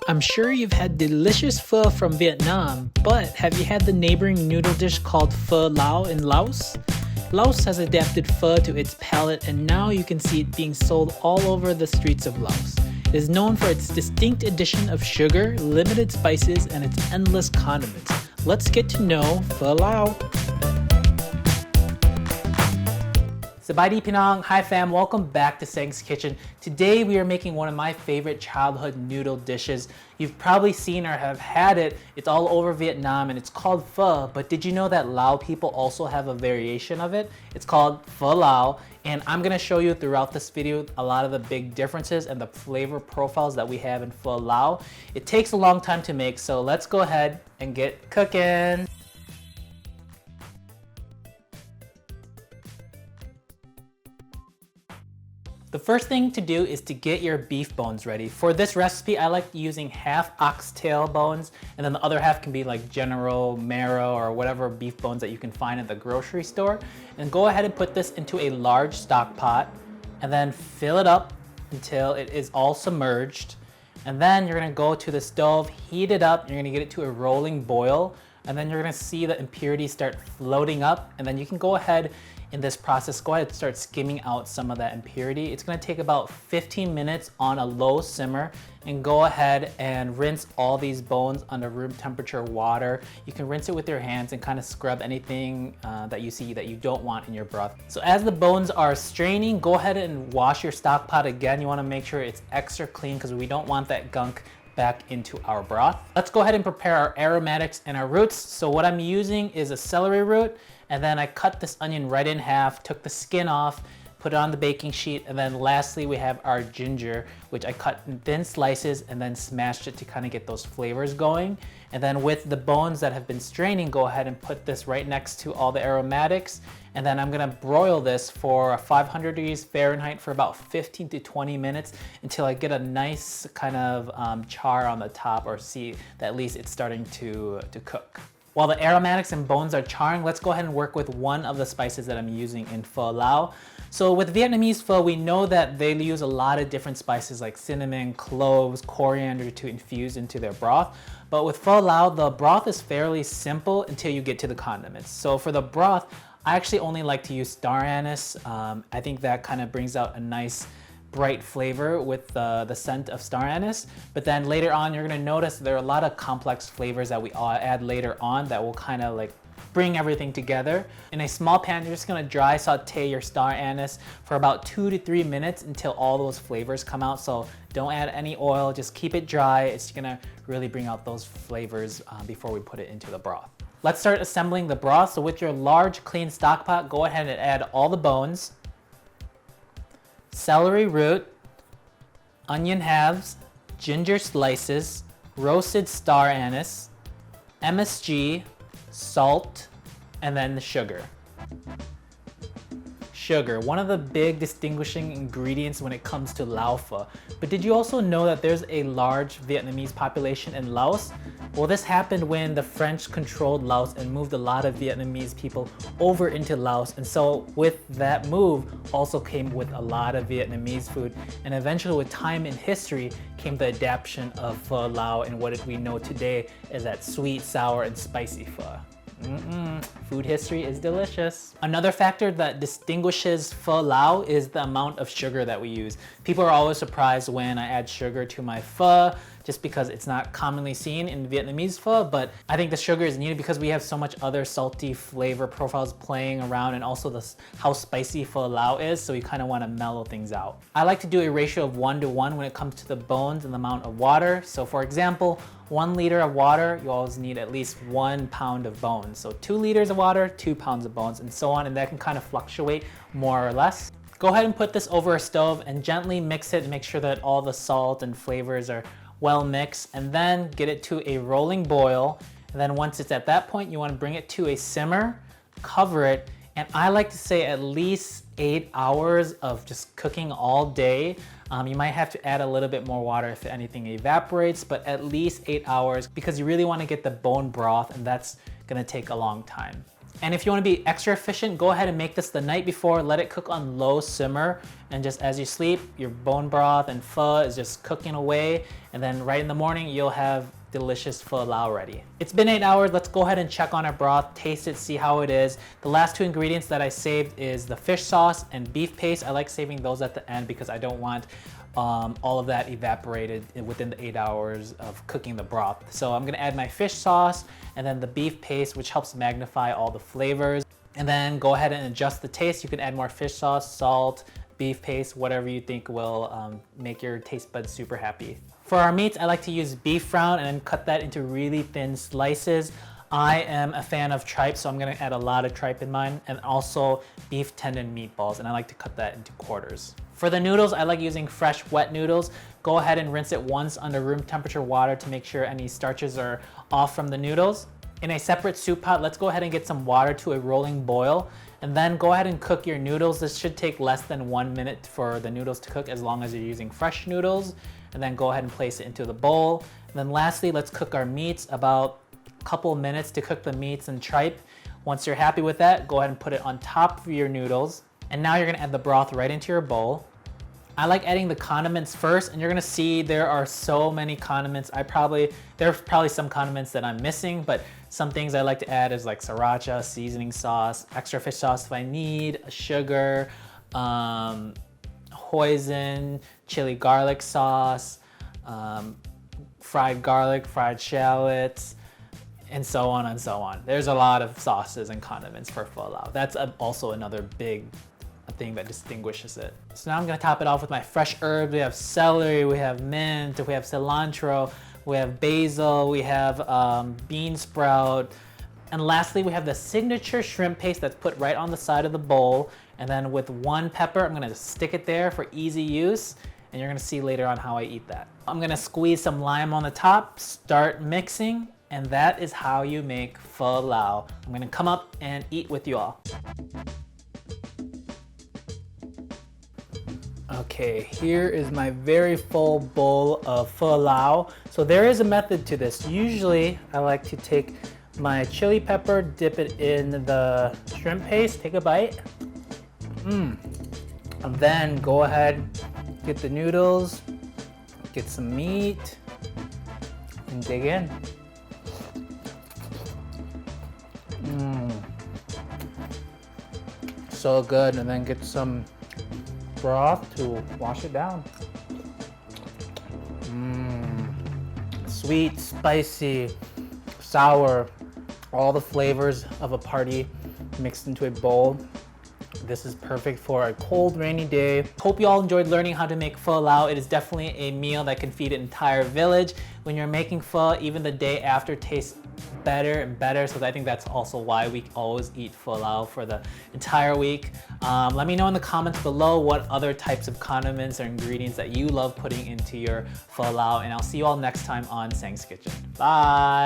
I'm sure you've had delicious pho from Vietnam, but have you had the neighboring noodle dish called Pho Lao in Laos? Laos has adapted pho to its palate, and now you can see it being sold all over the streets of Laos. It is known for its distinct addition of sugar, limited spices, and its endless condiments. Let's get to know Pho Lao. Sabaydi Pinang, hi fam, welcome back to Saeng's Kitchen. Today we are making one of my favorite childhood noodle dishes. You've probably seen or have had it. It's all over Vietnam and it's called pho, but did you know that Lao people also have a variation of it? It's called Pho Lao, and I'm gonna show you throughout this video a lot of the big differences and the flavor profiles that we have in Pho Lao. It takes a long time to make, so let's go ahead and get cooking. The first thing to do is to get your beef bones ready. For this recipe, I like using half oxtail bones, and then the other half can be like general marrow or whatever beef bones that you can find at the grocery store. And go ahead and put this into a large stock pot, and then fill it up until it is all submerged. And then you're gonna go to the stove, heat it up, you're gonna get it to a rolling boil, and then you're gonna see the impurities start floating up, and then you can go ahead in this process, go ahead and start skimming out some of that impurity. It's gonna take about 15 minutes on a low simmer, and go ahead and rinse all these bones under room temperature water. You can rinse it with your hands and kind of scrub anything that you see that you don't want in your broth. So as the bones are straining, go ahead and wash your stock pot again. You wanna make sure it's extra clean because we don't want that gunk back into our broth. Let's go ahead and prepare our aromatics and our roots. So what I'm using is a celery root, and then I cut this onion right in half, took the skin off, put it on the baking sheet, and then lastly we have our ginger, which I cut in thin slices and then smashed it to kind of get those flavors going. And then with the bones that have been straining, go ahead and put this right next to all the aromatics. And then I'm gonna broil this for 500 degrees Fahrenheit for about 15 to 20 minutes until I get a nice kind of char on the top, or see that at least it's starting to cook. While the aromatics and bones are charring, let's go ahead and work with one of the spices that I'm using in Pho Lao. So with Vietnamese pho, we know that they use a lot of different spices like cinnamon, cloves, coriander to infuse into their broth. But with Pho Lao, the broth is fairly simple until you get to the condiments. So for the broth, I actually only like to use star anise. I think that kind of brings out a nice bright flavor with the scent of star anise. But then later on, you're gonna notice there are a lot of complex flavors that we add later on that will kind of like bring everything together. In a small pan, you're just gonna dry saute your star anise for about 2 to 3 minutes until all those flavors come out. So don't add any oil, just keep it dry. It's gonna really bring out those flavors before we put it into the broth. Let's start assembling the broth. So with your large clean stock pot, go ahead and add all the bones, celery root, onion halves, ginger slices, roasted star anise, MSG, salt, and then the sugar. Sugar, one of the big distinguishing ingredients when it comes to Lao Pho. But did you also know that there's a large Vietnamese population in Laos? Well, this happened when the French controlled Laos and moved a lot of Vietnamese people over into Laos. And so with that move also came with a lot of Vietnamese food. And eventually with time and history came the adaptation of Pho Lao and what we know today as that sweet, sour, and spicy pho. Food history is delicious. Another factor that distinguishes Pho Lao is the amount of sugar that we use. People are always surprised when I add sugar to my pho, just because it's not commonly seen in Vietnamese pho, but I think the sugar is needed because we have so much other salty flavor profiles playing around, and also how spicy Pho Lao is, so you kind of want to mellow things out. I like to do a ratio of 1:1 when it comes to the bones and the amount of water. So for example, 1 liter of water, you always need at least 1 pound of bones. So 2 liters of water, 2 pounds of bones, and so on, and that can kind of fluctuate more or less. Go ahead and put this over a stove and gently mix it and make sure that all the salt and flavors are well mixed, and then get it to a rolling boil. And then once it's at that point, you want to bring it to a simmer, cover it, and I like to say at least 8 hours of just cooking all day. You might have to add a little bit more water if anything evaporates, but at least 8 hours, because you really want to get the bone broth, and that's gonna take a long time. And if you want to be extra efficient, go ahead and make this the night before, let it cook on low simmer, and just as you sleep, your bone broth and pho is just cooking away, and then right in the morning, you'll have delicious Pho Lao ready. It's been 8 hours, let's go ahead and check on our broth, taste it, see how it is. The last 2 ingredients that I saved is the fish sauce and beef paste. I like saving those at the end because I don't want all of that evaporated within the 8 hours of cooking the broth. So I'm gonna add my fish sauce and then the beef paste, which helps magnify all the flavors. And then go ahead and adjust the taste. You can add more fish sauce, salt, beef paste, whatever you think will make your taste buds super happy. For our meats, I like to use beef round and then cut that into really thin slices. I am a fan of tripe, so I'm gonna add a lot of tripe in mine, and also beef tendon meatballs, and I like to cut that into quarters. For the noodles, I like using fresh wet noodles. Go ahead and rinse it once under room temperature water to make sure any starches are off from the noodles. In a separate soup pot, let's go ahead and get some water to a rolling boil, and then go ahead and cook your noodles. This should take less than 1 minute for the noodles to cook as long as you're using fresh noodles. And then go ahead and place it into the bowl. And then lastly, let's cook our meats, about a couple minutes to cook the meats and tripe. Once you're happy with that, go ahead and put it on top of your noodles. And now you're gonna add the broth right into your bowl. I like adding the condiments first, and you're gonna see there are so many condiments. There's probably some condiments that I'm missing, but some things I like to add is like sriracha, seasoning sauce, extra fish sauce if I need, sugar, hoisin, chili garlic sauce, fried garlic, fried shallots, and so on and so on. There's a lot of sauces and condiments for Pho Lao. That's also another big thing that distinguishes it. So now I'm gonna top it off with my fresh herbs. We have celery, we have mint, we have cilantro, we have basil, we have bean sprout, and lastly we have the signature shrimp paste that's put right on the side of the bowl. And then with 1 pepper, I'm gonna just stick it there for easy use, and you're gonna see later on how I eat that. I'm gonna squeeze some lime on the top, start mixing, and that is how you make Pho Lao. I'm gonna come up and eat with you all. Okay, here is my very full bowl of Pho Lao. So there is a method to this. Usually I like to take my chili pepper, dip it in the shrimp paste, take a bite. And then go ahead, get the noodles, get some meat, and dig in. So good, and then get some broth to wash it down. Sweet, spicy, sour, all the flavors of a party mixed into a bowl. This is perfect for a cold, rainy day. Hope you all enjoyed learning how to make Pho Lao. It is definitely a meal that can feed an entire village. When you're making pho, even the day after tastes better and better. So I think that's also why we always eat Pho Lao for the entire week. Let me know in the comments below what other types of condiments or ingredients that you love putting into your Pho Lao. And I'll see you all next time on Saeng's Kitchen. Bye.